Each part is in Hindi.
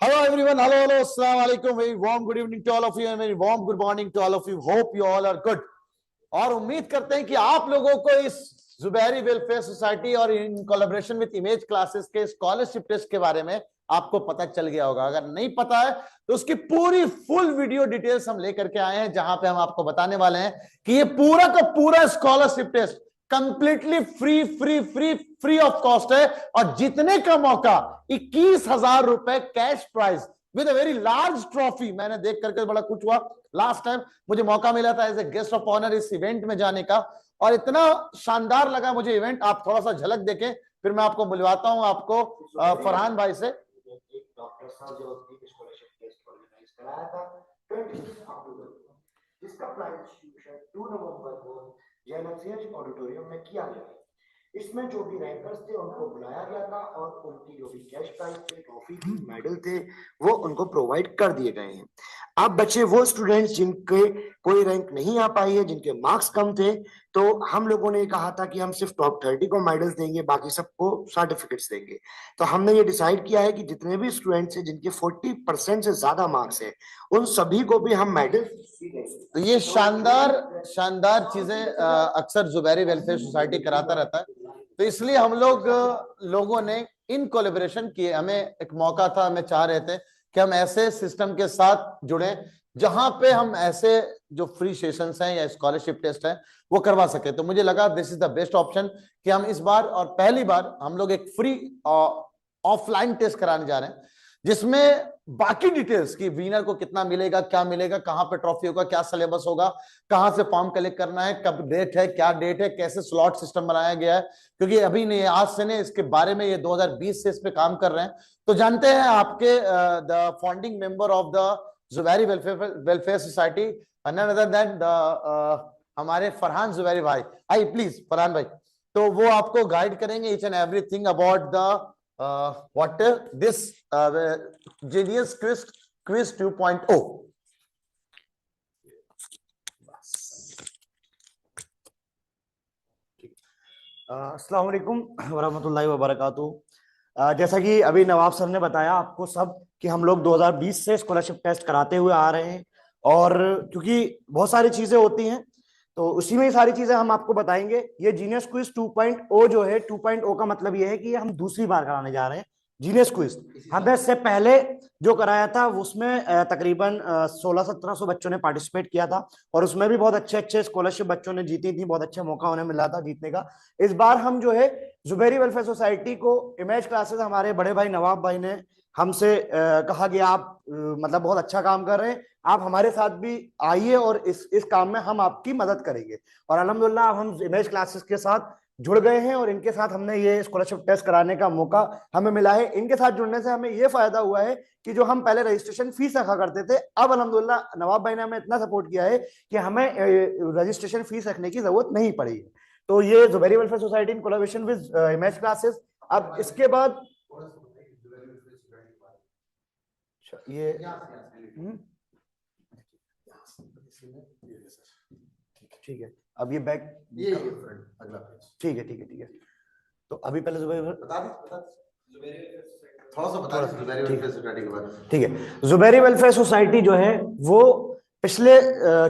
Hello everyone. Hello. Assalamu alaikum. Very warm good evening to all of you and very warm good morning to all of you. Hope you all are good. और उम्मीद करते हैं कि आप लोगों को इस जुबैरी वेलफेयर सोसाइटी और in collaboration with image classes के स्कॉलरशिप टेस्ट के बारे में आपको पता चल गया होगा। अगर नहीं पता है तो उसकी पूरी फुल वीडियो डिटेल्स हम लेकर के आए हैं, जहां पे हम आपको बताने वाले हैं कि ये पूरा का पूरा scholarship test completely free of cost है और जीतने का मौका 21,000 रुपए cash prize with a very large trophy. मैंने देख करके बड़ा कुछ हुआ। लास्ट टाइम मुझे मौका मिला था as a guest of honour इस इवेंट में जाने का और इतना शानदार लगा मुझे इवेंट। आप थोड़ा सा झलक देखें, फिर मैं आपको बुलवाता हूं आपको फरहान भाई से। एक डॉक्टर साहब जो स्कॉलरशिप टेस्ट ऑर्गेनाइज कराया था 26 अक्टूबर को, जिसका प्राइज डिस्ट्रीब्यूशन 2 नवंबर को जेएनएमसीएच ऑडिटोरियम में किया गया। इसमें जो भी रैंकर्स थे उनको बुलाया गया था और उनकी जो भी कैश प्राइज थे, ट्रॉफी थी, मेडल थे, वो उनको प्रोवाइड कर दिए गए हैं। अब बच्चे वो स्टूडेंट्स जिनके कोई रैंक नहीं आ पाई है, जिनके मार्क्स कम थे, तो हम लोगों ने कहा था कि हम सिर्फ टॉप 30 को मेडल्स देंगे, बाकी सबको सर्टिफिकेट्स देंगे। तो हमने ये डिसाइड किया है कि जितने भी स्टूडेंट्स हैं जिनके 40% से ज्यादा मार्क्स है, उन सभी को भी हम मेडल देंगे। तो ये शानदार चीजें अक्सर जुबैरी वेलफेयर सोसाइटी कराता रहता है, तो इसलिए हम लोगों ने इन कोलैबोरेशन किए। हमें एक मौका था, हमें चाह रहे थे कि हम ऐसे सिस्टम के साथ जुड़े जहां पे हम ऐसे जो फ्री सेशंस हैं या स्कॉलरशिप टेस्ट हैं वो करवा सके। तो मुझे लगा this is the best option कि हम इस बार और पहली बार हम लोग एक फ्री ऑफलाइन टेस्ट कराने जा रहे हैं, जिसमें बाकी डिटेल्स की विनर को कितना मिलेगा, क्या मिलेगा, कहां पे ट्रॉफी होगा, क्या सिलेबस होगा, कहां से फॉर्म कलेक्ट करना है, कब डेट है, क्या डेट है, कैसे स्लॉट सिस्टम बनाया गया है, क्योंकि अभी नहीं, आज से नहीं, इसके बारे में ये 2020 से इस पे काम कर रहे हैं। तो जानते हैं आपके the founding member of the Zubairi Welfare Society none other than हमारे फरहान जुबैरी भाई। आई प्लीज फरहान भाई, तो वो आपको गाइड करेंगे each and everything about the what this Genius Quiz 2.0। अस्सलाम वालेकुम वरहमतुल्लाहि वबरकातुहू। जैसा कि अभी नवाब सर ने बताया आपको सब कि हम लोग 2020 से स्कॉलरशिप टेस्ट कराते हुए आ रहे हैं, और क्योंकि बहुत सारी चीजें होती हैं तो उसी में सारी चीजें हम आपको बताएंगे। ये जीनियस क्विज 2.0 जो है, 2.0 का मतलब ये है कि हम दूसरी बार कराने जा रहे हैं जीनियस क्विज। हमने इससे पहले जो कराया था उसमें तकरीबन 1600-1700 बच्चों ने पार्टिसिपेट किया था और उसमें भी बहुत अच्छे स्कॉलरशिप बच्चों ने जीती थी, बहुत अच्छा मौका उन्हें मिला था जीतने का। इस बार हम जो है जुबैरी वेलफेयर सोसाइटी को इमेज क्लासेस, हमारे बड़े भाई नवाब भाई ने हमसे कहा कि आप मतलब बहुत अच्छा काम कर रहे हैं, आप हमारे साथ भी आइए और इस काम में हम आपकी मदद करेंगे। और अल्हम्दुलिल्लाह अब हम इमेज क्लासेस के साथ जुड़ गए हैं और इनके साथ हमने ये स्कॉलरशिप टेस्ट कराने का मौका हमें मिला है। इनके साथ जुड़ने से हमें ये फायदा हुआ है कि जो हम पहले रजिस्ट्रेशन फीस रखा करते थे, अब अल्हम्दुलिल्लाह नवाब भाई ने हमें इतना सपोर्ट किया है कि हमें रजिस्ट्रेशन फीस रखने की जरूरत नहीं पड़ी है। तो ये Zubairi Welfare society in collaboration with image classes. अब इसके बाद ये ठीक है, अब ये बैक ठीक है। तो अभी पहले ठीक है, जुबैरी वेलफेयर सोसाइटी जो है वो पिछले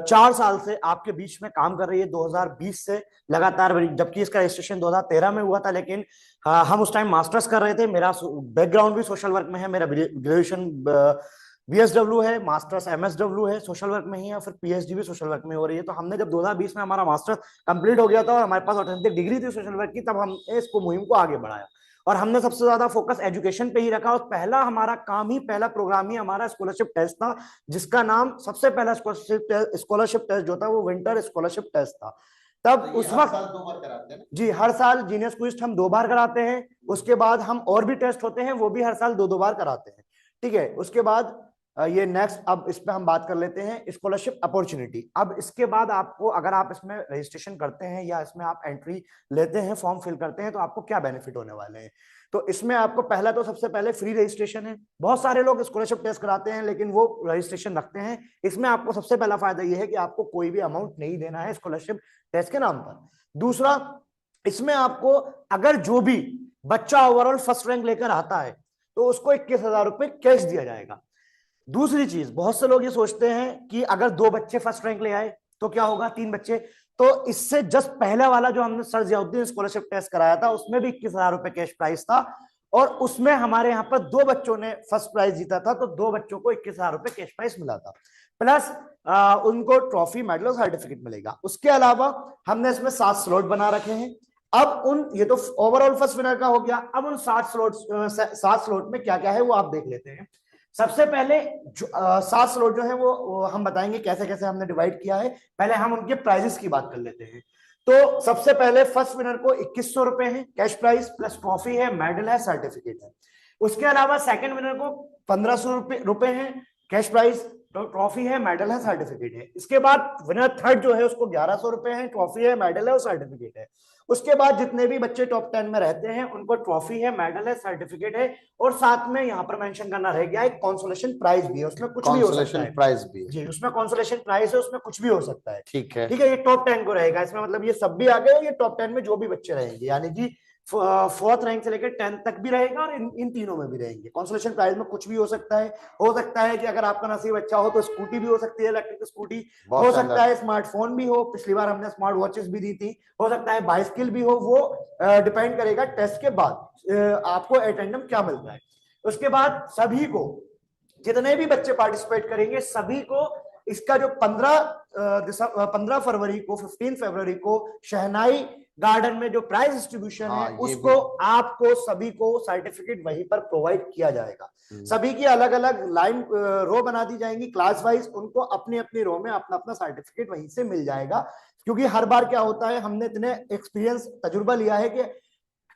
4 साल से आपके बीच में काम कर रही है, 2020 से लगातार, जबकि इसका रजिस्ट्रेशन 2013 में हुआ था, लेकिन हम उस टाइम मास्टर्स कर रहे थे। मेरा बैकग्राउंड भी सोशल वर्क में है, मेरा ग्रेजुएशन बीएसडब्ल्यू है, मास्टर्स एमएसडब्ल्यू है, सोशल वर्क में ही है, और फिर पीएचडी भी सोशल वर्क में हो रही है। तो हमने जब 2020 में हमारा मास्टर्स कंप्लीट हो गया था और हमारे पास ऑथेंटिक डिग्री थी सोशल वर्क की, तब हमने इसको मुहिम को आगे बढ़ाया और हमने सबसे ज्यादा फोकस एजुकेशन पे ही रखा। और पहला हमारा काम ही, पहला प्रोग्राम ही हमारा स्कॉलरशिप टेस्ट था, जिसका नाम सबसे पहला स्कॉलरशिप टेस्ट जो था वो विंटर स्कॉलरशिप टेस्ट था। तब तो उस वक्त 2 बार कराते हैं जी, हर साल जीनियस क्विज हम 2 बार कराते हैं। उसके बाद हम और भी टेस्ट होते हैं, वो भी हर साल 2-2 बार कराते हैं। ठीक है, उसके बाद ये नेक्स्ट, अब इस पे हम बात कर लेते हैं स्कॉलरशिप अपॉर्चुनिटी। अब इसके बाद आपको, अगर आप इसमें रजिस्ट्रेशन करते हैं या इसमें आप एंट्री लेते हैं, फॉर्म फिल करते हैं, तो आपको क्या बेनिफिट होने वाले हैं। तो इसमें आपको पहला तो सबसे पहले फ्री रजिस्ट्रेशन है। बहुत सारे लोग स्कॉलरशिप टेस्ट कराते हैं लेकिन वो रजिस्ट्रेशन रखते हैं। इसमें आपको सबसे पहला फायदा यह है कि आपको कोई भी अमाउंट नहीं देना है स्कॉलरशिप टेस्ट के नाम पर। दूसरा, इसमें आपको अगर जो भी बच्चा ओवरऑल फर्स्ट रैंक लेकर आता है तो उसको 21,000 रुपए कैश दिया जाएगा। दूसरी चीज, बहुत से लोग ये सोचते हैं कि अगर 2 बच्चे फर्स्ट रैंक ले आए तो क्या होगा, 3 बच्चे, तो इससे जस्ट पहला वाला जो हमने सर जियाउद्दीन स्कॉलरशिप टेस्ट कराया था उसमें भी 21,000 रुपए कैश प्राइस था, और उसमें हमारे यहाँ पर 2 बच्चों ने फर्स्ट प्राइज जीता था, तो 2 बच्चों को 21,000 रुपए कैश प्राइस मिला था, प्लस उनको ट्रॉफी, मेडल और सर्टिफिकेट मिलेगा। उसके अलावा हमने इसमें 7 स्लॉट बना रखे हैं। अब ये तो ओवरऑल फर्स्ट विनर का हो गया। अब उन 7 स्लॉट में क्या क्या है वो आप देख लेते हैं। सबसे पहले 7 स्लॉट जो है वो हम बताएंगे कैसे कैसे हमने डिवाइड किया है। पहले हम उनके प्राइजेस की बात कर लेते हैं। तो सबसे पहले फर्स्ट विनर को 2100 रुपए है कैश प्राइस, प्लस ट्रॉफी है, मेडल है, सर्टिफिकेट है। उसके अलावा सेकंड विनर को 1500 रुपए है कैश प्राइस, तो ट्रॉफी है, मेडल है, सर्टिफिकेट है। इसके बाद विनर थर्ड जो है उसको 1100 रुपए है, ट्रॉफी है, मेडल है और सर्टिफिकेट है। उसके बाद जितने भी बच्चे टॉप 10 में रहते हैं उनको ट्रॉफी है, मेडल है, सर्टिफिकेट है, और साथ में यहाँ पर मेंशन करना रह गया है कंसोलेशन प्राइज भी है, उसमें कुछ भी हो सकता है। प्राइज भी है जी, उसमें कंसोलेशन प्राइज है, उसमें कुछ भी हो सकता है। ठीक है, ठीक है, ये टॉप 10 को रहेगा, इसमें मतलब ये सब भी आ गए, ये टॉप 10 में जो भी बच्चे रहेंगे, यानी कि 4th रैंक से लेकर 10th तक भी रहेगा और इन तीनों में भी रहेंगे। कंसोलेशन प्राइज में कुछ भी हो सकता है। हो सकता है कि अगर आपका नसीब अच्छा हो तो स्कूटी भी हो सकती है, इलेक्ट्रिक स्कूटी हो सकता है, स्मार्टफोन भी हो, पिछली बार हमने स्मार्ट वॉचेस भी दी थी, हो सकता है बाइसिकल भी हो, वो डिपेंड करेगा टेस्ट के बाद आपको अटेंडम क्या मिलता है। उसके बाद सभी को, जितने भी बच्चे पार्टिसिपेट करेंगे सभी को इसका जो 15 फरवरी को, 15 फरवरी को शहनाई गार्डन में जो प्राइज डिस्ट्रीब्यूशन है उसको आपको सभी को सर्टिफिकेट वहीं पर प्रोवाइड किया जाएगा। सभी की अलग अलग लाइन रो बना दी जाएंगी क्लास वाइज, उनको अपनी अपनी रो में अपना अपना सर्टिफिकेट वहीं से मिल जाएगा। क्योंकि हर बार क्या होता है, हमने इतने एक्सपीरियंस तजुर्बा लिया है कि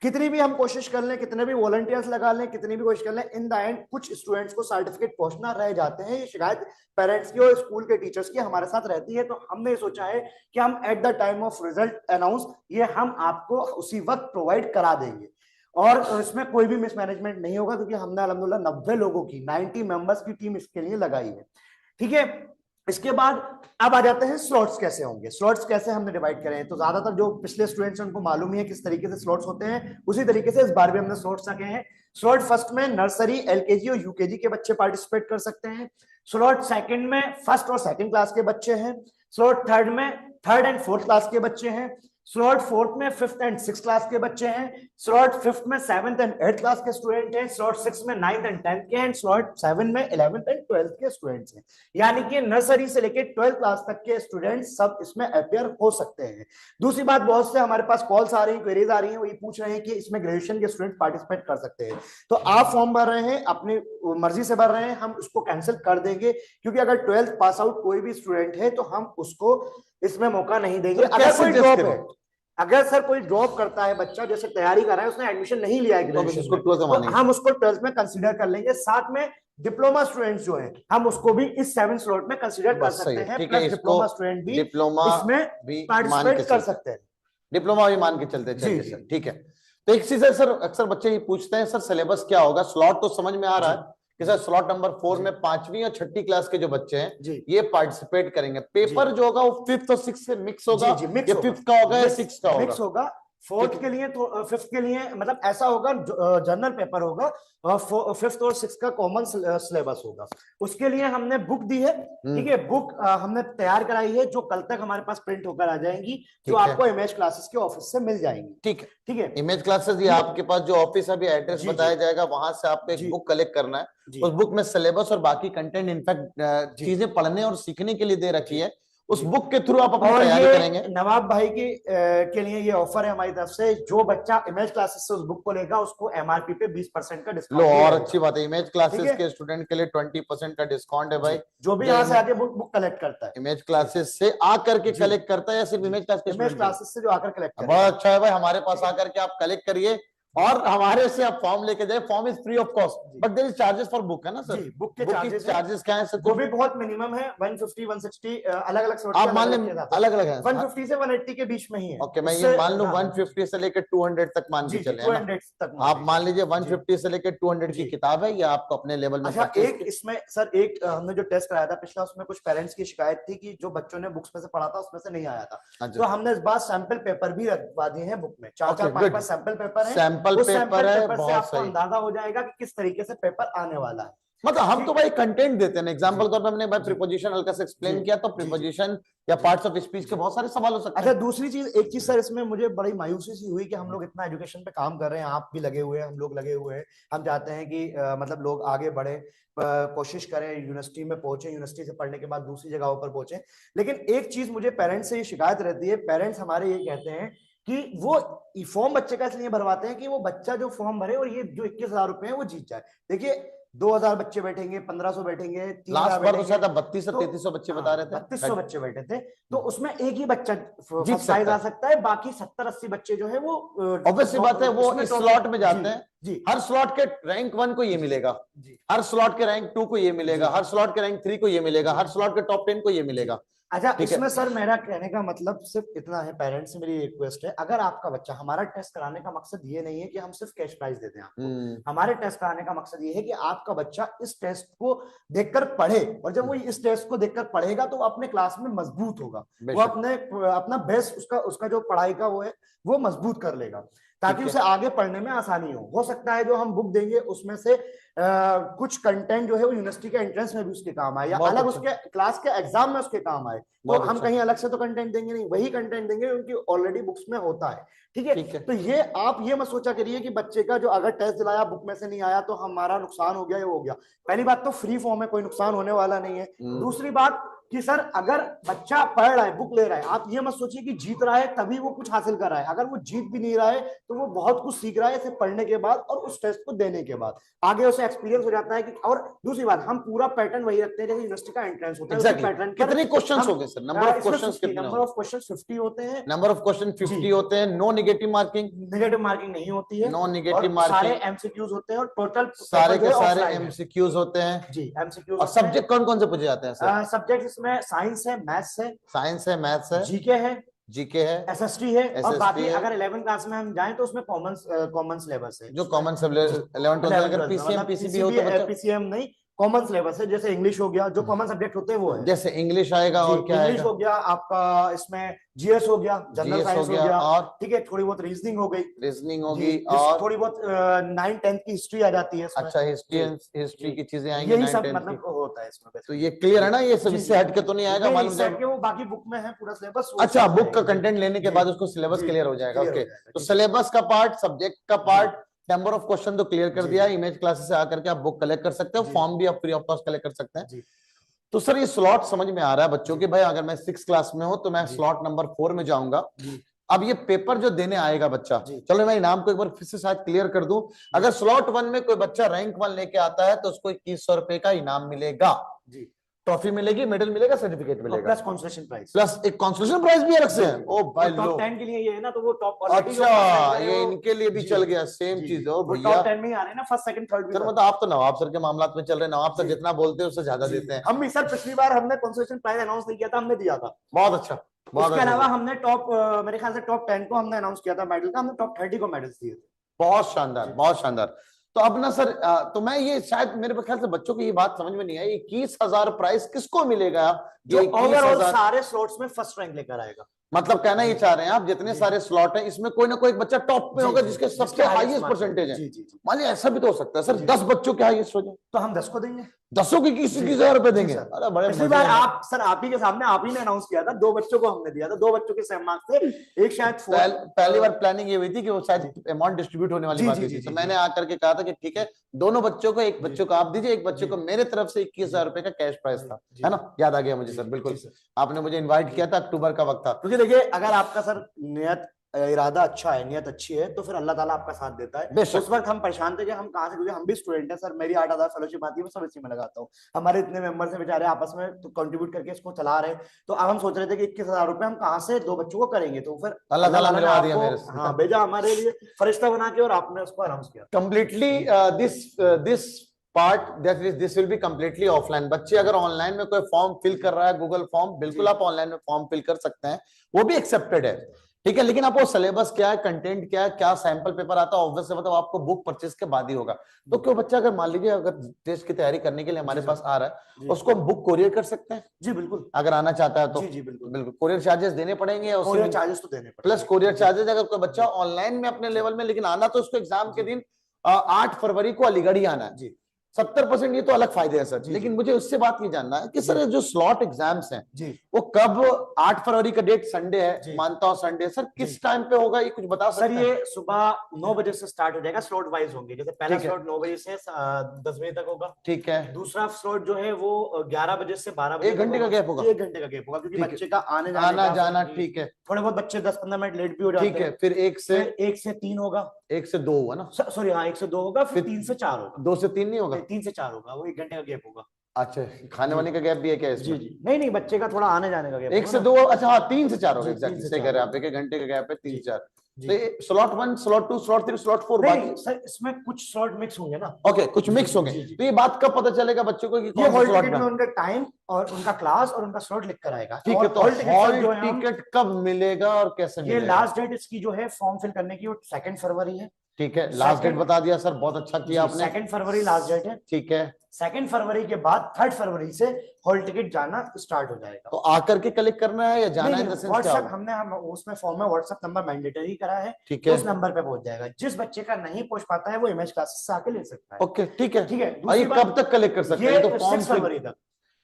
कितनी भी हम कोशिश कर लें, कितने भी वॉलंटियर्स लगा लें, कितनी भी कोशिश कर लें, इन द एंड कुछ स्टूडेंट्स को सर्टिफिकेट पहुंचना रह जाते हैं। ये शिकायत पेरेंट्स की और स्कूल के टीचर्स की हमारे साथ रहती है। तो हमने सोचा है कि हम at the time of result announce ये हम आपको उसी वक्त प्रोवाइड करा देंगे, और इसमें कोई भी मिसमैनेजमेंट नहीं होगा, क्योंकि हमने अल्हम्दुलिल्लाह 90 लोगों की 90 मेंबर्स की टीम इसके लिए लगाई है। ठीक है, इसके बाद अब आ जाते हैं स्लॉट्स कैसे होंगे। स्लॉट्स कैसे हमने डिवाइड करे हैं, तो ज्यादातर जो पिछले स्टूडेंट्स हैं उनको मालूम ही है किस तरीके से स्लॉट्स होते हैं, उसी तरीके से इस बार भी हमने स्लॉट्स रखे हैं। स्लॉट फर्स्ट में नर्सरी, एलकेजी और यूकेजी के बच्चे पार्टिसिपेट कर सकते हैं। स्लॉट सेकंड में फर्स्ट और सेकंड क्लास के बच्चे हैं। स्लॉट थर्ड में 3rd एंड 4th क्लास के बच्चे हैं। स्लॉट 4th में 5th एंड 6th क्लास के बच्चे हैं। स्लॉट 5th में 7th एंड 8th क्लास के स्टूडेंट हैं। स्लॉट 6 में 9th एंड 10th के हैं। स्लॉट 7 में 11th एंड 12th के स्टूडेंट्स हैं। यानी कि नर्सरी से लेकर 12th क्लास तक के स्टूडेंट्स सब इसमें अपियर हो सकते हैं। दूसरी बात, बहुत से हमारे पास कॉल्स आ रही हैं, क्वेरीज आ रही हैं, वो ये पूछ रहे हैं कि इसमें ग्रेजुएशन के स्टूडेंट पार्टिसिपेट कर सकते हैं। तो आप फॉर्म भर रहे हैं, अपनी मर्जी से भर रहे हैं, हम उसको कैंसिल कर देंगे, क्योंकि अगर 12th पास आउट कोई भी स्टूडेंट है तो हम उसको इसमें मौका नहीं देंगे। अगर कोई ड्रॉप है, अगर सर कोई ड्रॉप करता है बच्चा, जैसे तैयारी कर रहा है, उसने एडमिशन नहीं लिया है ग्रेजुएशन में, तो हम उसको 12th में कंसीडर कर लेंगे। साथ में डिप्लोमा स्टूडेंट्स जो हैं हम उसको भी इस 7 स्लॉट में कंसीडर कर सकते हैं, प्लस डिप्लोमा स्टूडेंट भी इसमें पार्टिसिपेट कर सकते हैं। डिप्लोमा भी मान के चलते हैं, चलिए सर ठीक है। तो एक चीज है सर, अक्सर बच्चे ये पूछते हैं सर सिलेबस क्या होगा। स्लॉट तो समझ में आ रहा है कि सर स्लॉट नंबर 4 में 5वीं और 6ठी क्लास के जो बच्चे हैं ये पार्टिसिपेट करेंगे। पेपर जो होगा वो 5th और 6th से मिक्स होगा, या 5th का होगा या 6th का मिक्स होगा। 4th के लिए तो 5th के लिए मतलब ऐसा होगा, जनरल पेपर होगा, 5th और 6th का कॉमन सिलेबस होगा। उसके लिए हमने बुक दी है, ठीक है, बुक हमने तैयार कराई है, जो कल तक हमारे पास प्रिंट होकर आ जाएंगी, जो आपको इमेज क्लासेस के ऑफिस से मिल जाएंगी। ठीक है, ठीक है, इमेज क्लासेस ये आपके पास जो ऑफिस अभी एड्रेस बताया जाएगा, वहां से आपको एक बुक कलेक्ट करना है। उस बुक में सिलेबस और बाकी कंटेंट इनफैक्ट चीजें पढ़ने और सीखने के लिए दे रखी है। उस बुक के थ्रू आप अपनी तैयारी करेंगे। नवाब भाई के लिए ये ऑफर है हमारी तरफ से, जो बच्चा इमेज क्लासेस से उस बुक को लेगा उसको एमआरपी पे 20% का डिस्काउंट। लो, और अच्छी बात है, इमेज क्लासेस के स्टूडेंट के लिए 20% का डिस्काउंट है भाई, जो भी यहाँ से आके बुक कलेक्ट करता है। इमेज क्लासेस से आकर के कलेक्ट करता है या सिर्फ इमेज क्लासेस से जो आकर कलेक्ट करता है? बहुत अच्छा है भाई, हमारे पास आकर के आप कलेक्ट करिए और हमारे से आप फॉर्म लेके जाए। Form is free of cost, but there is charges for book, है ना सर? बुक के चार्जेस क्या है सर? वो भी बहुत मिनिमम है, 150 160 अलग अलग आप मान लें अलग अलग है, 150 से 180 के बीच में ही है। ओके, मैं ये मान लूं 150 से लेकर 200 तक मान के चले, 200 तक आप मान लीजिए 150 से लेकर 200 की किताब है, ये आपको अपने लेवल में। अच्छा, एक इसमें सर, एक हमने जो टेस्ट कराया था पिछला, उसमें कुछ पेरेंट्स की शिकायत थी कि जो बच्चों ने बुक्स में से पढ़ा था उसमें से नहीं आया था, तो हमने इस बार सैंपल पेपर भी रखवा दिए हैं बुक में। 4-4 5-5 सैंपल पेपर है, सैंपल उस पेपर सैंपल है, पेपर से बहुत आपको सही। अंदाजा हो जाएगा कि किस तरीके से पेपर आने वाला है। मतलब हम तो भाई कंटेंट देते हैं, एग्जांपल जी। तौर पे हमने भाई जी। प्रीपोजिशन हल्का से एक्सप्लेन जी। किया, तो जी। प्रीपोजिशन या पार्ट्स ऑफ स्पीच के बहुत सारे सवाल हो सकते अच्छा, हैं। दूसरी चीज, एक चीज सर इसमें मुझे बड़ी मायूसी सी हुई कि हम लोग इतना एजुकेशन पे काम कर रहे हैं, आप भी लगे हुए हैं, हम लोग लगे हुए हैं, हम चाहते हैं कि मतलब लोग आगे बढ़े, कोशिश करें, यूनिवर्सिटी में पहुंचे, यूनिवर्सिटी से पढ़ने के बाद दूसरी जगहों पर पहुंचे। लेकिन एक चीज मुझे पेरेंट्स से ये शिकायत रहती है, पेरेंट्स हमारे ये कहते हैं कि वो फॉर्म बच्चे का इसलिए भरवाते हैं कि वो बच्चा जो फॉर्म भरे और ये जो 21,000 रुपए है वो जीत जाए। देखिए 2,000 बच्चे बैठेंगे, 1,500 बैठेंगे, 3,000 लास्ट बार तो बैठेंगे, शायद 32 से तो 3300 बच्चे बता रहे थे। 3200 बच्चे बैठे थे, तो उसमें एक ही बच्चा जीत फर्स्ट प्राइज सकता आ है। सकता है, बाकी 70-80 बच्चे जो है वो ऑब्वियसली बात है, वो उसमें इस टॉप- स्लॉट में जाते जी। हैं। जी। हर स्लॉट के रैंक 1 को ये मिलेगा, जी। हर स्लॉट के रैंक 2 को ये मिलेगा, जी। हर स्लॉट के रैंक 3 को ये मिलेगा, हर स्लॉट के टॉप 10 को ये मिलेगा। अच्छा, ठीक है। इसमें सर मेरा कहने का मतलब सिर्फ इतना है, पेरेंट्स से मेरी रिक्वेस्ट है, अगर आपका बच्चा, हमारा टेस्ट कराने का मकसद ये नहीं है कि हम सिर्फ कैश प्राइज देते हैं आपको, हमारे टेस्ट कराने का मकसद ये है कि आपका बच्चा इस टेस्ट को देखकर पढ़े, और जब वो इस टेस्ट को देखकर पढ़ेगा तो वो अपने क्लास में मजबूत होगा, वो अपना बेस्ट, उसका जो पढ़ाई का वो है वो मजबूत कर लेगा, ताकि उसे आगे पढ़ने में आसानी हो सकता है जो हम बुक देंगे उसमें से कुछ कंटेंट जो है वो यूनिवर्सिटी के एंट्रेंस में भी उसके काम आए, या अलग उसके क्लास के एग्जाम में उसके काम आए, तो हम कहीं अलग से तो कंटेंट देंगे नहीं, वही कंटेंट देंगे उनकी ऑलरेडी बुक्स में होता है। ठीक है, तो ये आप ये मत सोचा करिए कि बच्चे का जो अगर टेस्ट दिलाया बुक में से नहीं आया तो हमारा नुकसान हो गया, ये हो गया। पहली बात तो फ्री फॉर्म है, कोई नुकसान होने वाला नहीं है। दूसरी बात कि सर अगर बच्चा पढ़ रहा है, बुक ले रहा है, आप ये मत सोचिए कि जीत रहा है तभी वो कुछ हासिल कर रहा है, अगर वो जीत भी नहीं रहा है तो वो बहुत कुछ सीख रहा है इसे पढ़ने के बाद और उस टेस्ट को देने के बाद आगे उसे एक्सपीरियंस हो जाता है कि, और दूसरी बात हम पूरा पैटर्न वही रखते हैं जैसे यूनिवर्सिटी का एंट्रेंस होता है, उसी पैटर्न पर कितने क्वेश्चंस हो गए सर? नंबर ऑफ क्वेश्चंस कितने? नंबर ऑफ क्वेश्चंस 50 होते हैं। नंबर ऑफ क्वेश्चन 50 होते हैं। No negative marking, negative marking नहीं होती है, नो नेगेटिव और मार्किंग, सारे एमसीक्यूज होते हैं, और टोटल सारे के सारे एमसीक्यूज होते हैं। जी, एमसीक्यूज। और सब्जेक्ट कौन कौन से पूछे जाते हैं सर? सब्जेक्ट इसमें साइंस है, मैथ्स है, साइंस है, मैथ्स है, जीके है, जीके है, एसएसटी है, और SST बाकी है। अगर 11th क्लास में हम जाएं तो उसमें कॉमन सिलेबस है, जो कॉमन सिलेबस 11 12 अगर पीसीएम पीसीबी हो तो बच्चा पीसीएम नहीं, कॉमन सिलेबस है, जैसे इंग्लिश हो गया, जो कॉमन सब्जेक्ट होते हैं वो है, जैसे इंग्लिश आएगा और क्या इंग्लिश आएगा? हो गया आपका, इसमें जीएस हो गया, जनरल GS साइंस हो गया, और ठीक है, थोड़ी बहुत रीजनिंग हो गई, रीजनिंग होगी, और थोड़ी बहुत 9th 10th की हिस्ट्री आ जाती है इसमें। अच्छा हिस्ट्री की चीजें आएंगी, यही 9 सब 10 मतलब की। होता है इसमें। तो ये क्लियर है ना, ये सब इससे हट के तो नहीं आएगा, नहीं, मालूम इससे हट जब के वो बाकी बुक में है पूरा सिलेबस। अच्छा बुक का कंटेंट लेने के बाद उसको सिलेबस क्लियर हो जाएगा। ओके, तो सिलेबस का पार्ट, सब्जेक्ट का पार्ट, नंबर ऑफ क्वेश्चन तो क्लियर कर दिया। इमेज क्लासेस से आकर के आप बुक कलेक्ट कर सकते हो, फॉर्म भी आप फ्री ऑफ कॉस्ट कलेक्ट कर सकते हैं। तो सर ये स्लॉट समझ में आ रहा है बच्चों के, भाई अगर मैं 6 क्लास में हूं तो मैं स्लॉट नंबर 4 में जाऊंगा। अब ये पेपर जो देने आएगा बच्चा, चलो मैं इनाम को एक बार फिर से शायद क्लियर कर दूं, अगर स्लॉट 1 में कोई बच्चा रैंक 1 लेके आता है तो उसको 2100 रुपए का इनाम मिलेगा, ट्रॉफी मिलेगी, मेडल मिलेगा, सर्टिफिकेट मिलेगा, प्लस कंसोलेशन प्राइज, प्लस एक कंसोलेशन प्राइज भी अलग से है। ओ भाई टॉप 10 के लिए ये है ना, तो वो टॉप, अच्छा ये इनके लिए भी चल गया सेम चीज। ओ भैया टॉप 10 में ही आ रहे हैं ना, फर्स्ट सेकंड थर्ड भी। सर मतलब आप तो नवाब सर के मामलात में चल रहे हैं, नवाब सर जितना बोलते हैं उससे ज्यादा देते हैं। हम भी सर पिछली बार हमने कंसोलेशन प्राइज अनाउंस नहीं किया था, हमने दिया था। बहुत अच्छा। उसके अलावा हमने टॉप, मेरे ख्याल से टॉप 10 को हमने अनाउंस किया था मेडल का, हमने टॉप 30 को मेडल्स दिए थे। बहुत शानदार, बहुत शानदार। तो अब ना सर तो मैं ये शायद मेरे ख्याल से बच्चों को ये बात समझ में नहीं आई, 21,000 प्राइस किसको मिलेगा? जो ओवरऑल सारे स्लॉट्स में फर्स्ट रैंक लेकर आएगा। मतलब कहना ये चाह रहे हैं आप, जितने सारे स्लॉट हैं इसमें कोई ना कोई एक बच्चा टॉप में होगा जिसके सबसे हाईएस्ट परसेंटेज है। मान लीजिए ऐसा भी तो हो सकता है सर, 10 बच्चों के हाईएस्ट हो जाए तो हम 10 को देंगे, 10 की 21,000 रुपए देंगे। अरे बड़े पिछली बार आप सर आप ही के सामने आप ही ने अनाउंस किया था, 2 बच्चों को हमने दिया था, 2 बच्चों के सेम मार्क्स थे, एक शायद पहली बार प्लानिंग ये हुई थी कि वो शायद अमाउंट डिस्ट्रीब्यूट होने वाली बात थी, तो मैंने आकर के कहा था कि ठीक है दोनों बच्चों को, एक बच्चों को आप दीजिए, एक बच्चे को मेरे तरफ से 21,000 रुपए का कैश प्राइस था, है ना? याद आ गया मुझे सर, बिल्कुल आपने मुझे इन्वाइट किया था, अक्टूबर का वक्त था। क्योंकि देखिए अगर आपका सर नियत इरादा अच्छा है, नियत अच्छी है, तो फिर अल्लाह ताला आपका साथ देता है। उस वक्त हम परेशान थे कि हम कहां से, क्योंकि हम भी स्टूडेंट हैं सर, मेरी 8,000 फेलोशिप आती है, मैं सब इसी में लगाता हूँ, हमारे इतने मेंबर से बेचारे आपस में तो कंट्रीब्यूट करके इसको चला रहे हैं, तो अब हम सोच रहे थे कि 21,000 रुपए हम कहां से 2 बच्चों को करेंगे, तो फिर अल्लाह ताला ने दिया मेरे से, हाँ भेजा हमारे लिए फरिश्ता बना के, और आपने उसको अनाउंस किया completely. This part this will be completely offline. बच्चे अगर ऑनलाइन में कोई फॉर्म फिल कर रहा है, गूगल फॉर्म, बिल्कुल आप ऑनलाइन में फॉर्म फिल कर सकते हैं, वो भी एक्सेप्टेड है। ठीक है, लेकिन आपको सिलेबस क्या है, कंटेंट क्या है, क्या सैंपल पेपर आता है, ऑब्वियस मतलब आपको बुक परचेज के बाद ही होगा। तो क्यों बच्चा अगर मान लीजिए अगर टेस्ट की तैयारी करने के लिए हमारे जी, पास आ रहा जी। है, उसको हम बुक कोरियर कर सकते हैं जी बिल्कुल, अगर आना चाहता है तो? जी जी बिल्कुल, बिल्कुल, कोरियर चार्जेस देने पड़ेंगे या कोरियर चार्जेस तो देने प्लस पड़ेंगे। कोरियर जी, चार्जेस अगर कोई बच्चा ऑनलाइन में अपने लेवल में, लेकिन आना तो उसको एग्जाम के दिन 8 फरवरी को अलीगढ़ ही आना है। जी 70% ये तो अलग फायदे हैं सर, जी, लेकिन जी। मुझे उससे बात ये जानना है कि सर जी। जो स्लॉट एग्जाम्स हैं जी वो कब, 8 फरवरी का डेट संडे है, जी। मानता हूं संडे, सर जी। किस टाइम पे होगा ये कुछ बता सर सकते हैं? ये सुबह 9 बजे से स्टार्ट हो जाएगा, स्लॉट वाइज होंगे, जैसे पहला ठीक है। स्लॉट 9 बजे से 10 बजे तक होगा। ठीक है, दूसरा स्लॉट जो है वो 11 बजे से 12 बजे 1 तक घंटे का गैप होगा? 1 घंटे का गैप होगा, क्योंकि ठीक है। बच्चे का आने जाने आना का जाना, फिर ठीक है। थोड़े बहुत बच्चे 10-15 मिनट लेट भी हो जाते ठीक है, हैं। फिर 1 से 1 से 3 होगा, 1 से 2 हुआ ना? सॉरी हाँ 1 से 2 होगा, फिर फिर 3 से 4 होगा। 2 से 3 नहीं होगा? 3 से 4 होगा, वो 1 घंटे का गैप होगा। अच्छा, खाने जी वाने का गैप भी है क्या जी इसमें? जी, नहीं नहीं, बच्चे का थोड़ा आने जाने का गैप 1 होगा से ना। 2, अच्छा हाँ 3 से 4 होगा, जी, 3 एग्जैक्टली से सही 4 कह रहे हैं होगा। आप, 1 घंटे का गैप है, 3 जी से 4। जी। तो ये स्लॉट 1, स्लॉट 2, स्लॉट 3, स्लॉट 4 नहीं बाकी? नहीं सर, इसमें कुछ स्लॉट मिक्स होंगे ना। ओके, कुछ जी, मिक्स होंगे। जी, जी। तो ये बात कब पता चलेगा बच्चों को कि ये कौन सा हॉल स्लॉट टिकट में? में उनका टाइम और उनका क्लास और उनका स्लॉट लिख कर आएगा। ठीक है, और तो हॉल टिकट हॉल सर जो है हम, टिकट कब मिलेगा और कैसे ये मिलेगा? लास्ट डेट इसकी जो है फॉर्म फिल करने की वो 2 फरवरी है। ठीक है, लास्ट डेट बता दिया सर, बहुत अच्छा किया आपने। 2 फरवरी लास्ट डेट है। ठीक है, 2 फरवरी के बाद 3 फरवरी से हॉल टिकट जाना स्टार्ट हो जाएगा। तो आकर के कलेक्ट करना है या जाना है, इन द सेंस क्या व्हाट्सएप होगा? हमने हम उसमें फॉर्म में व्हाट्सएप नंबर मैंडेटरी करा है, ठीक तो है, उस नंबर पे पहुंच जाएगा। जिस बच्चे का नहीं पहुंच पाता है वो इमेज क्लासेस से आके ले सकता है। ओके ठीक है। ठीक है, और ये दूसरी कब बात, तक कलेक्ट कर सकते हैं? ये ये तो फॉर्म 6 फरवरी तक।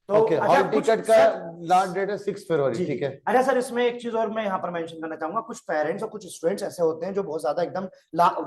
तो ओके, अच्छा हॉल कुछ टिकट का सर, लास्ट डेट है 6 फरवरी, जी ठीक है। अच्छा सर, इसमें एक चीज और मैं यहाँ पर मेंशन करना चाहूंगा, कुछ पेरेंट्स और कुछ स्टूडेंट्स ऐसे होते हैं जो बहुत ज्यादा एकदम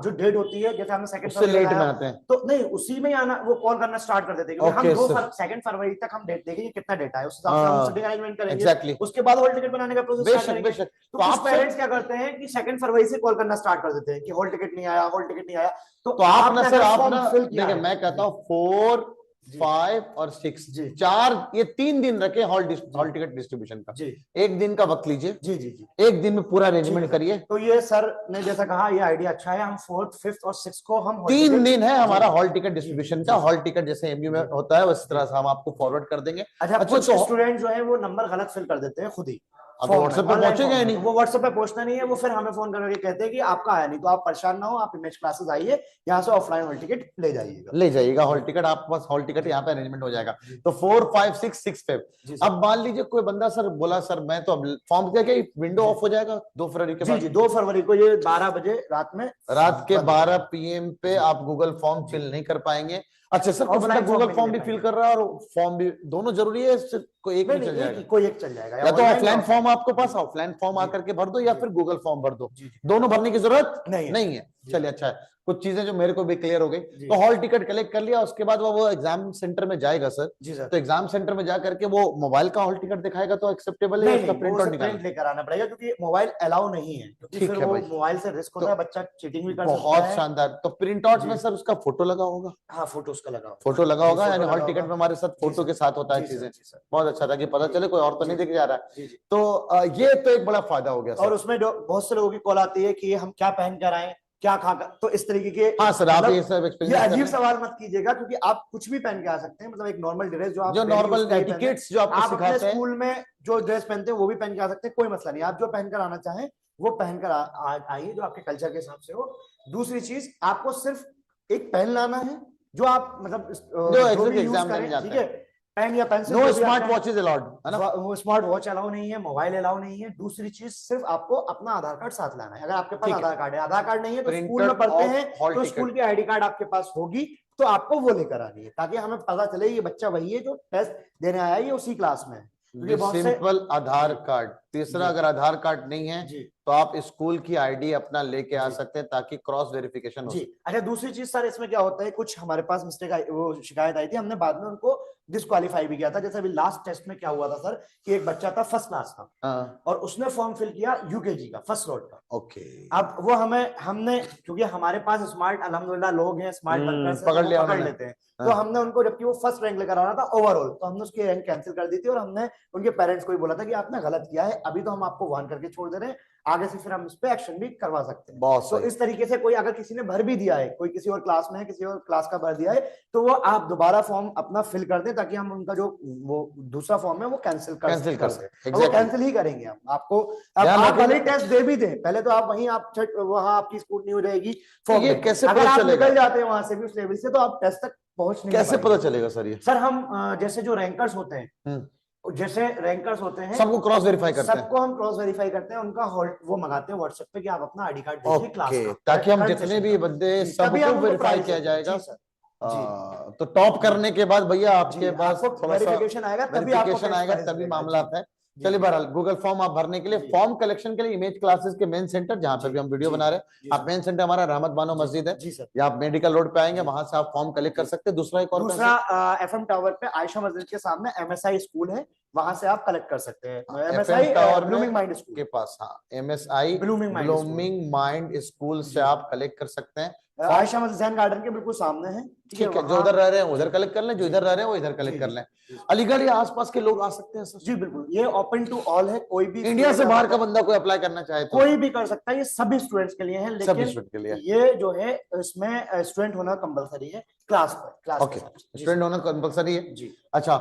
जो डेट होती है, जैसे हमने 2 उससे फरवरी लेट में लगाया, आते हैं। तो नहीं उसी में आना, वो कॉल करना स्टार्ट कर देते हैं, क्योंकि हम ओके सर, 2 फरवरी तक हम डेट देखेंगे कितना डेटा है, उस हिसाब से हम सभी अरेंजमेंट करेंगे। एग्जैक्टली, उसके बाद हॉल टिकट बनाने का प्रोसेस स्टार्ट बेशक करेंगे। बेशक। तो तो कुछ आप पेरेंट्स क्या करते हैं कि 2 फरवरी से कॉल करना स्टार्ट कर देते हैं कि हॉल टिकट नहीं आया, हॉल टिकट नहीं आया। तो तो आप ना सर, आप फॉर्म ना फिल किया देखिए, है, मैं कहता हूँ 4, 5 और 6, जी 4 ये 3 दिन रखे हॉल टिकट डिस्ट्रीब्यूशन का। जी 1 दिन का वक्त लीजिए, जी जी जी। 1 दिन में पूरा ठीक अरेंजमेंट है। करिए। तो ये सर ने जैसा कहा, ये आइडिया अच्छा है। हम 4th, 5th और 6th को हम 3 दिन है हमारा जी, हॉल टिकट डिस्ट्रीब्यूशन जी, का। जी। हॉल टिकट जैसे एमयू में होता है उस तरह से हम आपको फॉरवर्ड कर देंगे। अच्छा अच्छा, कुछ तो स्टूडेंट जो है वो नंबर गलत फिल कर देते हैं खुद ही तो फॉर्म में, व्हाट्सएप पे ऑनलाइन पहुंचेगा फॉर्म ही में। नहीं। तो वो व्हाट्सएप पे पहुंचना नहीं है, वो फिर हमें फोन करके कहते हैं कि आपका आया नहीं। तो आप परेशान ना हो, आप इमेज क्लासेस आइए, यहाँ से ऑफलाइन हॉल टिकट ले जाइएगा। ले जाइएगा हॉल टिकट, आपके पास हॉल टिकट यहाँ पे अरेंजमेंट हो जाएगा। तो 4, 5, 6, 6 फेब। जी सर। अब मान लीजिए कोई बंदा सर बोला सर मैं तो अब फॉर्म क्या क्या विंडो ऑफ हो जाएगा 2 फरवरी के जी बाद? जी 2 फरवरी को ये 12 बजे रात में, रात के बंद 12 होगा। PM पे आप गूगल फॉर्म फिल नहीं कर पाएंगे। अच्छा सर, कोई बंदा ऑफलाइन फॉर्म गूगल भी फॉर्म नहीं भी ले फिल पाएंगे। कर रहा है और फॉर्म भी, दोनों जरूरी है, सिर्फ कोई एक नहीं नहीं चल नहीं, जाएगा? कोई एक चल जाएगा, या तो online ऑफलाइन या फॉर्म offline। आपके पास, ऑफलाइन फॉर्म आकर के भर दो, या जी। फिर गूगल फॉर्म भर दो, जी जी दोनों भरने की जरूरत नहीं है। नहीं है। जी। चलिए अच्छा है, कुछ चीजें जो मेरे को भी क्लियर हो गई। जी। तो हॉल टिकट कलेक्ट कर लिया, उसके बाद वो एग्जाम सेंटर में जाएगा सर। जी सर। तो एग्जाम सेंटर में जाकर के वो मोबाइल का हॉल टिकट दिखाएगा तो एक्सेप्टेबल है, नहीं उसका नहीं, प्रिंट वो आउट उसे निकालना? प्रिंट लेकर आना पड़ेगा, क्योंकि मोबाइल अलाउ नहीं है, क्योंकि ठीक फिर है वो भाई, मोबाइल से रिस्क होता तो है, बच्चा चीटिंग भी कर सकता बहुत है। शानदार। तो प्रिंट आउट जी। में सर उसका फोटो लगा होगा? हाँ फोटो उसका लगा होगा। फोटो लगा जी, होगा, फोटो यानी हॉल लगा टिकट होगा। में हमारे साथ जी फोटो सर। के साथ होता है जी सर, चीजें। जी सर। बहुत अच्छा था कि पता चले कोई और तो नहीं जी। दिख जा रहा है। जी जी। तो ये तो एक बड़ा फायदा हो गया और सर। उसमें जो बहुत से लोगों की कॉल आती है कि हम क्या पहन कर आए, क्या खा कर, तो इस तरीके के, हाँ सर, आप मतलब ये सब ये एक्सपीरियंस कर अजीब रहे हैं। सवाल मत कीजिएगा, क्योंकि आप कुछ भी पहन के आ सकते हैं। मतलब एक नॉर्मल ड्रेस जो आप जो डेली यूज नॉर्मल के लिए पहने, एटिकेट्स जो आपको आप अपने सिखाते हैं, स्कूल में जो ड्रेस पहनते हैं वो भी पहन के आ सकते हैं, कोई मसला नहीं। आप जो पहनकर आना चाहें वो पहनकर आइए, जो आपके कल्चर के हिसाब से हो। दूसरी चीज, आपको सिर्फ एक पेन लाना है, जो आप मतलब जो भी यूज एग्जाम देने करें, जाते ठीक है। पेन या pencil, no smart watches allowed है ना? वो स्मार्ट वॉच अलाउ नहीं है, मोबाइल अलाउ नहीं है। दूसरी चीज, सिर्फ आपको अपना आधार कार्ड साथ लाना है। अगर आपके पास ठीक है। आधार कार्ड है, आधार कार्ड नहीं है तो स्कूल प्रिंटेड में पढ़ते ऑफ हैं हॉल तो टिकट। स्कूल की आईडी कार्ड आपके पास होगी, तो आपको वो लेकर आनी है, ताकि हमें पता चले ये बच्चा वही है जो टेस्ट देने आया है, ये उसी क्लास में है। क्योंकि बहुत से, सिंपल आधार कार्ड। तीसरा, जी। अगर आधार कार्ड नहीं है जी तो आप स्कूल की आईडी अपना लेके आ जी। सकते हैं, ताकि क्रॉस वेरिफिकेशन हो जी। सके। अच्छा दूसरी चीज सर, इसमें क्या होता है, कुछ हमारे पास मिस्टेक आई, वो शिकायत आई थी, हमने बाद में उनको डिस्क्वालीफाई भी किया था। जैसे अभी लास्ट टेस्ट में क्या हुआ था सर, कि एक बच्चा था फर्स्ट क्लास का, हाँ, और उसने फॉर्म फिल किया यूकेजी का, फर्स्ट स्लॉट का। ओके। अब वो हमने क्योंकि हमारे पास स्मार्ट अल्हम्दुलिल्लाह लोग हैं, स्मार्ट वर्कर्स हैं, पकड़ तो लिया वो पकड़ उन्होंने। लेते हैं। हाँ। तो हमने उनको, जबकि वो फर्स्ट रैंक लेकर आ रहा था ओवरऑल, तो हमने उसकी रैंक कैंसिल कर दी थी, और हमने उनके पेरेंट्स को भी बोला था कि आपने गलत किया है, अभी तो हम आपको वार्न करके छोड़ दे रहे हैं, आगे से फिर हम इस पे एक्शन भी करवा सकते हैं। बहुत तो सही। इस तरीके से कोई अगर किसी ने भर भी दिया है, कोई किसी और क्लास में है, किसी और क्लास का भर दिया है, तो वो आप दोबारा फॉर्म अपना फिल कर दें, ताकि हम उनका जो वो दूसरा फॉर्म है वो कैंसिल कर कैंसिल कर सकें। सकते, वो exactly। कैंसिल ही करेंगे हम आपको। ध्यान आप रखिए भले टेस्ट दे भी दें, पहले तो आप वहीं आप वहां आपकी स्कूटनी हो जाएगी तो फॉर्म ये में। कैसे अगर पता आप चलेगा, निकल जाते हैं वहां से भी उस लेवल से तो आप टेस्ट तक पहुंच नहीं कैसे पाएंगे। पता चलेगा सर ये? सर हम जैसे जो रैंकर्स होते हैं, जैसे रैंकर्स होते हैं सबको क्रॉस वेरीफाई करते हैं? सबको हम क्रॉस वेरीफाई करते हैं, उनका वो मंगाते हैं व्हाट्सएप पे कि आप अपना आईडी कार्ड भेजिए क्लास ओके, का, ताकि हम current जितने session भी का। बंदे जी, तभी सबको हम उनको वेरीफाई प्राइज किया देते हैं। जाएगा। जी सर, जी। तो टॉप करने के बाद भैया आपके जी, पास आपको थोड़ा सा वेरिफिकेशन आएगा तभी आपको वेरिफिकेशन cash आएगा, prize तभी मिलेगा। मामला जी, है। जी। चलिए बहरहाल गूगल फॉर्म आप भरने के लिए, जी। फॉर्म कलेक्शन के लिए इमेज क्लासेस के मेन सेंटर जहां पे जी, भी हम वीडियो जी, बना रहे हैं, जी आप सर। मेन सेंटर हमारा रहमत बानो मस्जिद है, जी सर। या आप मेडिकल रोड पे आएंगे जी। वहां से आप फॉर्म कलेक्ट कर सकते हैं। दूसरा एक और कौन दूसरा सा? एफएम टावर पे आयशा मस्जिद के सामने एमएसआई स्कूल है, वहां से आप कलेक्ट कर सकते हैं। एफएम एमएसआई टावर ब्लूमिंग में माइंड स्कूल के पास, हाँ, MSI blooming mind school, blooming mind school से जी। आप कलेक्ट कर सकते हैं। आयशा मस्जिद जैन गार्डन के बिल्कुल सामने है। ठीक है, जो वहाँ- उधर रह रहे हैं उधर जी, कलेक्ट कर लें, जो जी, इधर रह रहे हैं वो इधर जी, कलेक्ट कर जी, लें। जी। अलीगढ़ या आसपास के लोग आ सकते हैं सर? जी बिल्कुल, ये ओपन टू ऑल है, कोई भी इंडिया से student बाहर का आपका- बंदा कोई अप्लाई करना चाहे तो कोई भी कर सकता है, ये सभी स्टूडेंट्स के लिए है। सब लेकिन स्टूडेंट के लिए? ये जो है इसमें स्टूडेंट होना कंपलसरी है क्लास पर, क्लास ओके, के साथ। जी स्टूडेंट सर। होना कंपलसरी है। जी अच्छा,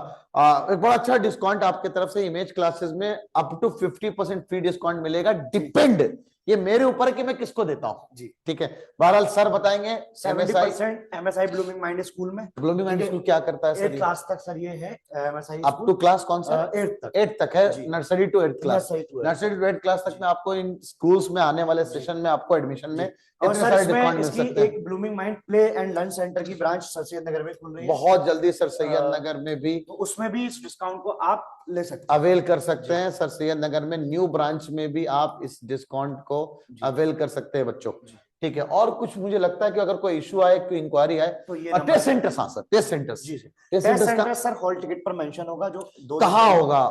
एक बड़ा अच्छा डिस्काउंट आपके तरफ से इमेज क्लासेस में अप टू 50% फ्री डिस्काउंट मिलेगा। डिपेंड ये मेरे ऊपर है कि मैं किसको देता हूँ। जी, ठीक है, बहरहाल सर बताएंगे। 70% एमएसआई ब्लूमिंग माइंड स्कूल में। ब्लूमिंग माइंड स्कूल क्या करता है सर? 8th क्लास तक सर ये है एमएसआई अप टू क्लास कौन सा? 8th तक। 8th तक है, जी। Nursery to 8th class. Nursery to 8th nursery to 8th class तक में आपको इन स्कूल्स में आने वाले सेशन में आपको एडमिशन में और इतने सर सारे इसमें डिस्काउंट मिल इसकी सकते हैं। एक blooming mind play and lunch centre की ब्रांच सर सैयद नगर में खुल रही है, बहुत जल्दी सर सैयद नगर में भी तो उसमें भी इस डिस्काउंट को आप ले सकते हैं, अवेल कर सकते हैं। सर सैयद नगर में न्यू ब्रांच में भी आप इस डिस्काउंट को अवेल कर सकते हैं बच्चों। ठीक है, और कुछ मुझे लगता है कि अगर कोई इशू आए, कोई इंक्वायरी आए तो ये टेस्ट सेंटर्स, हाँ सर, टेस्ट सेंटर्स। जी sir. Test test centres centre sir hall ticket पर मेंशन होगा, जो कहाँ होगा?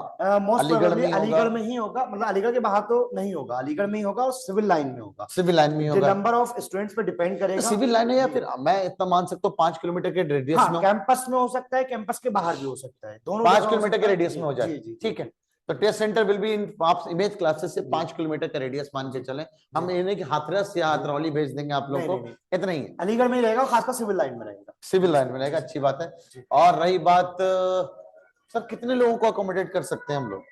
मोस्ट अलीगढ़ प्रोबेबली में होगा? अलीगढ़ में ही होगा, मतलब अलीगढ़ के बाहर तो नहीं होगा, अलीगढ़ में ही होगा और सिविल लाइन में होगा। सिविल लाइन में जो होगा? नंबर ऑफ स्टूडेंट्स पे डिपेंड करेगा। सिविल लाइन है, या फिर मैं इतना मान सकता हूँ 5 किलोमीटर के रेडियस हाँ, में? कैंपस में हो सकता है, कैंपस के बाहर भी हो सकता है, दोनों 5 जगह हो किलोमीटर सकता के है। रेडियस में हो जाए। जी, जी, ठीक है, तो test centre will be in आप इमेज क्लासेस से 5 किलोमीटर का रेडियस मान के चले। हम ये नहीं कि हाथरस या हाथरौली भेज देंगे आप लोगों को, इतना ही है। अलीगढ़ में ही रहेगा, खासकर सिविल लाइन में रहेगा। सिविल लाइन में रहेगा, अच्छी बात है। और रही बात सर, कितने लोगों को अकोमोडेट कर सकते हैं हम लोग?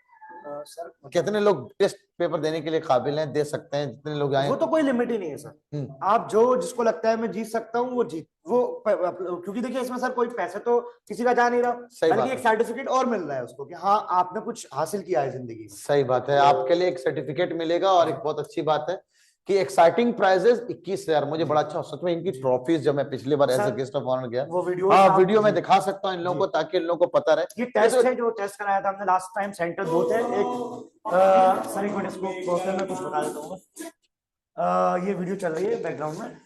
सर कितने लोग टेस्ट पेपर देने के लिए काबिल हैं, दे सकते हैं, जितने लोग आए? वो तो कोई लिमिट ही नहीं है सर, आप जो जिसको लगता है मैं जीत सकता हूँ वो जीत वो क्योंकि देखिए इसमें सर कोई पैसे तो किसी का जा नहीं रहा, बल्कि एक सर्टिफिकेट और मिल रहा है उसको कि हाँ आपने कुछ हासिल किया है जिंदगी में। सही बात है, आपके लिए एक सर्टिफिकेट मिलेगा। और एक बहुत अच्छी बात है कि एक्साइटिंग प्राइजेस 21,000। मुझे बड़ा अच्छा सच में इनकी ट्रॉफीज, जब मैं पिछली बार as a guest of honour गया, वो वीडियो वीडियो में दिखा सकता हूँ इन लोगों को, ताकि इन लोगों को पता रहे। ये टेस्ट है जो टेस्ट कराया था हमने लास्ट टाइम, सेंटर 2 थे। एक सर एक मिनट इसको मैं कुछ बता देता हूँ। ये वीडियो चल रही है बैकग्राउंड में।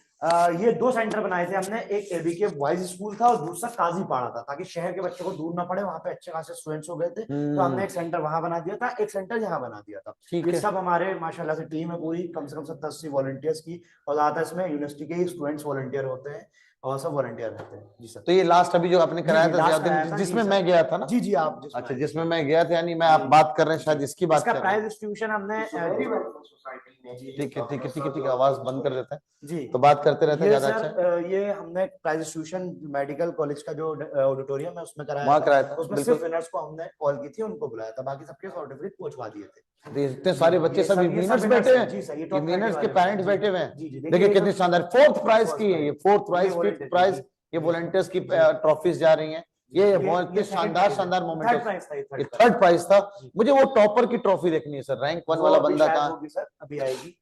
ये 2 सेंटर बनाए थे हमने, एक एबीके बॉयज स्कूल था और दूसरा काजीपाड़ा था, ताकि शहर के बच्चों को दूर ना पड़े, वहां पे अच्छे खासे स्टूडेंट्स हो गए थे, तो हमने एक सेंटर वहां बना दिया था, एक सेंटर यहाँ बना दिया था। ये सब हमारे माशाल्लाह से टीम है पूरी, कम से कम 70-80 वॉलंटियर्स की, और ज्यादा इसमें यूनिवर्सिटी के ही स्टूडेंट्स वॉलंटियर होते हैं और सब वॉलंटियर रहते हैं। जी सर। तो ये लास्ट अभी जो आपने कराया था ज़ियाउद्दीन, जिसमें मैं गया था ना? जी जी, आप अच्छा, जिसमें मैं गया था, यानी मैं आप बात कर रहे हैं शायद इसकी बात कर रहे हैं। प्राइज डिस्ट्रीब्यूशन हमने ठीक है, ठीक है, ठीक है, ठीक है, आवाज बंद कर देते हैं जी, तो बात करते रहते हैं, ज्यादा अच्छा है। ये हमने प्राइज डिस्ट्रीब्यूशन मेडिकल कॉलेज का जो ऑडिटोरियम है उसमें कराया वहाँ था। कराया था, उसमें सिर्फ विनर्स को हमने कॉल की थी, उनको बुलाया था, बाकी सबके सर्टिफिकेट पहुंचवा दिए थे। इतने सारे बच्चे सब विनर्स बैठे हैं, जी सर, ये विनर्स के पेरेंट्स बैठे हुए हैं। जी जी, देखिए कितनी शानदार 4th प्राइज की है ये, 4th प्राइज, 5th प्राइज, ये वॉलंटियर्स की ट्रॉफीज जा रही हैं। ये बहुत शानदार शानदार मोमेंट है। ये 3rd प्राइज था। मुझे वो टॉपर की ट्रॉफी देखनी है सर, रैंक 1 वाला बंदा कहाँ? सर अभी आएगी।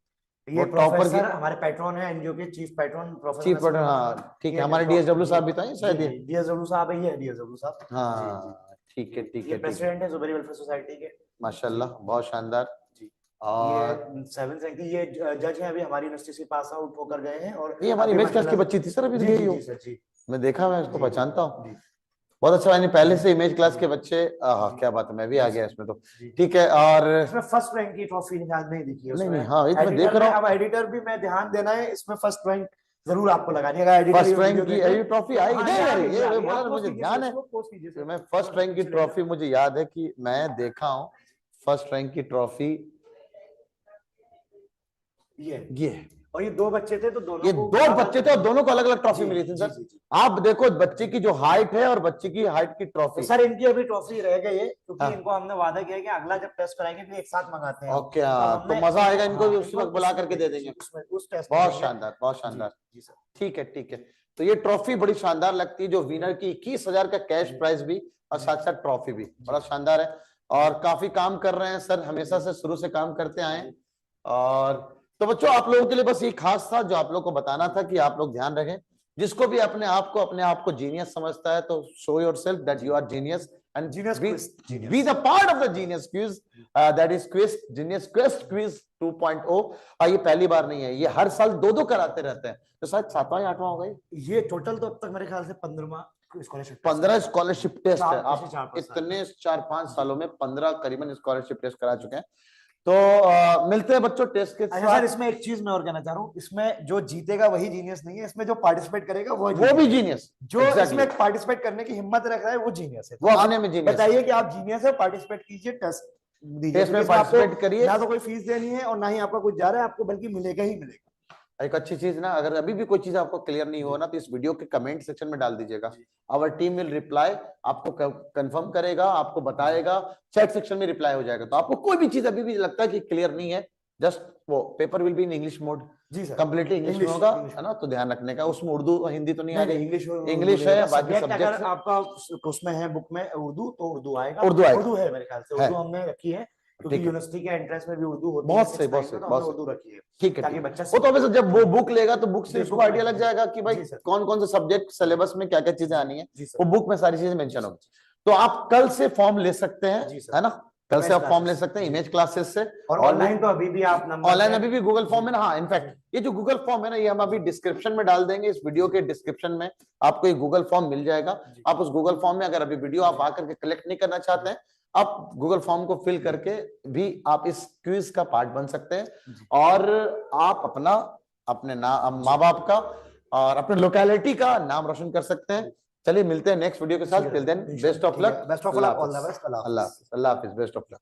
ये टॉपर सर हमारे पैट्रॉन है, एनजीओ के chief patron professor, chief patron, हाँ ठीक है, हमारे डीएसडब्ल्यू साहब भी तो हैं शायद। ये डीएसडब्ल्यू साहब है, ये डीएसडब्ल्यू साहब, हाँ ठीक है, ठीक है, प्रेसिडेंट है जुबैरी वेलफेयर सोसाइटी के, माशाल्लाह बहुत शानदार। जी, और 7th रैंक, ये जज हैं, अभी हमारी यूनिवर्सिटी से पास आउट होकर गए हैं। और ये हमारी इमेज क्लास की बच्ची थी सर, अभी जी जी सर, जी मैं देखा, मैं उसको पहचानता हूँ, बहुत अच्छा। मैंने पहले से इमेज क्लास के बच्चे, क्या बात है, मैं भी आ गया इसमें तो। ठीक है, और इसमें फर्स्ट रैंक की ट्रॉफी नहीं दिखी है। नहीं, हाँ ये तो मैं देख रहा हूँ। अब एडिटर भी मैं ध्यान देना है, इसमें फर्स्ट रैंक जरूर आपको लगानी है। फर्स्ट रैंक की ये ट्रॉफी आएगी नहीं यार, ये बोला मुझे ध्यान है, मैं फर्स्ट रैंक की ट्रॉफी मुझे याद है कि मैं देखा हूँ। फर्स्ट रैंक की ट्रॉफी ये और ये 2 बच्चे थे तो दोनों ये को 2 बच्चे थे और दोनों को अलग अलग ट्रॉफी जी, मिली थी जी, सर। जी, जी। आप देखो बच्चे की जो हाइट है और बच्चे की हाइट की तो ट्रॉफी। सर इनकी अभी ट्रॉफी रह गई है क्योंकि हाँ। इनको हमने वादा किया है कि अगला जब टेस्ट कराएंगे फिर एक साथ मंगाते हैं हम। ओके, तो हाँ, तो हमने मजा आएगा इनको हाँ, उसी वक्त बुला करके दे देंगे। उसमें उस टेस्ट में बहुत देंगे। शानदार, बहुत जी, शानदार। जी सर। ठीक है, ठीक है। तो ये ट्रॉफी बड़ी शानदार लगती है, जो विनर की 21,000 का कैश प्राइज भी और साथ साथ ट्रॉफी भी बड़ा शानदार है। और काफी काम कर रहे हैं सर, हमेशा से शुरू से काम करते आए हैं। और तो बच्चों, आप लोगों के लिए बस ये खास था जो आप लोग को बताना था कि आप लोग ध्यान रखें। जिसको भी अपने आप को जीनियस समझता है तो show yourself that you are genius and Genius quiz, genius. be the part of the genius quiz, that is quiz genius quest quiz 2.0। और ये पहली बार नहीं है, ये हर साल 2 कराते रहते हैं, तो शायद 7वां या 8वां होगा ये टोटल तो अब तक मेरे ख्याल से 15वां स्कॉलरशिप 15 स्कॉलरशिप टेस्ट है। आप 4-5 इतने 4-5 सालों में 15 करीबन स्कॉलरशिप टेस्ट करा चुके हैं। तो मिलते हैं बच्चों टेस्ट के अच्छा सर, इसमें एक चीज मैं और कहना चाह रहा हूँ, इसमें जो जीतेगा वही जीनियस नहीं है, इसमें जो पार्टिसिपेट करेगा वो भी जीनियस, जो इसमें पार्टिसिपेट करने की हिम्मत रख रहा है वो जीनियस है। वो अपने में जीनियस। बताइए कि आप जीनियस है, पार्टिसिपेट कीजिए, टेस्ट दीजिए, टेस्ट में पार्टिसिपेट करिए। ना तो कोई फीस देनी है और ना ही आपका कुछ जा रहा है, आपको बल्कि मिलेगा ही मिलेगा। एक अच्छी चीज ना, अगर अभी भी कोई चीज आपको क्लियर नहीं हो ना तो इस वीडियो के कमेंट सेक्शन में डाल दीजिएगा। आवर टीम विल रिप्लाई, आपको कंफर्म करेगा, आपको बताएगा, चैट सेक्शन में रिप्लाई हो जाएगा। तो आपको कोई भी चीज अभी भी लगता है कि क्लियर नहीं है, जस्ट वो paper will be in English mode. जी सर, कंप्लीटली इंग्लिश में होगा, है ना, तो ध्यान रखने का। उसमें उर्दू और हिंदी तो नहीं आ रही, इंग्लिश है। बाकी सब्जेक्ट अगर सब्जेक्ट आपका उसमें है बुक में उर्दू तो उर्दू आएगा। उर्दू आएगा। उर्दू है मेरे ख्याल से, उर्दू हमने रखी है क्योंकि यूनिवर्सिटी के एंट्रेंस में भी उर्दू होती है। बहुत सही, बहुत सही, बहुत उर्दू रखी है। ठीक है, ताकि बच्चा वो तो अभी जब वो बुक लेगा तो बुक से उसको बुक आइडिया में- लग जाएगा कि भाई जी सर। कौन कौन से सब्जेक्ट सिलेबस में क्या क्या चीजें आनी है, जी सर। वो बुक में सारी चीजें मेंशन होगी। तो आप कल से फॉर्म ले सकते हैं, जी सर। है ना, कल से Image आप फॉर्म ले classes। सकते हैं इमेज क्लासेस से। और ऑनलाइन तो अभी भी आप नंबर ऑनलाइन अभी भी गूगल फॉर्म है ना। हाँ, इनफैक्ट ये जो गूगल फॉर्म है ना, ये हम अभी डिस्क्रिप्शन में डाल देंगे। इस वीडियो के डिस्क्रिप्शन में आपको एक गूगल फॉर्म मिल जाएगा। आप उस गूगल फॉर्म में, अगर अभी वीडियो आप आकर के कलेक्ट नहीं करना चाहते हैं, आप गूगल फॉर्म को फिल करके भी आप इस क्विज का पार्ट बन सकते हैं। और आप अपने माँ बाप का और अपने लोकेलिटी का नाम रोशन कर सकते हैं। चलिए मिलते हैं नेक्स्ट वीडियो के साथ। Till then best of luck. Best of luck, all the best. अल्लाह हाफिज, बेस्ट ऑफ लक।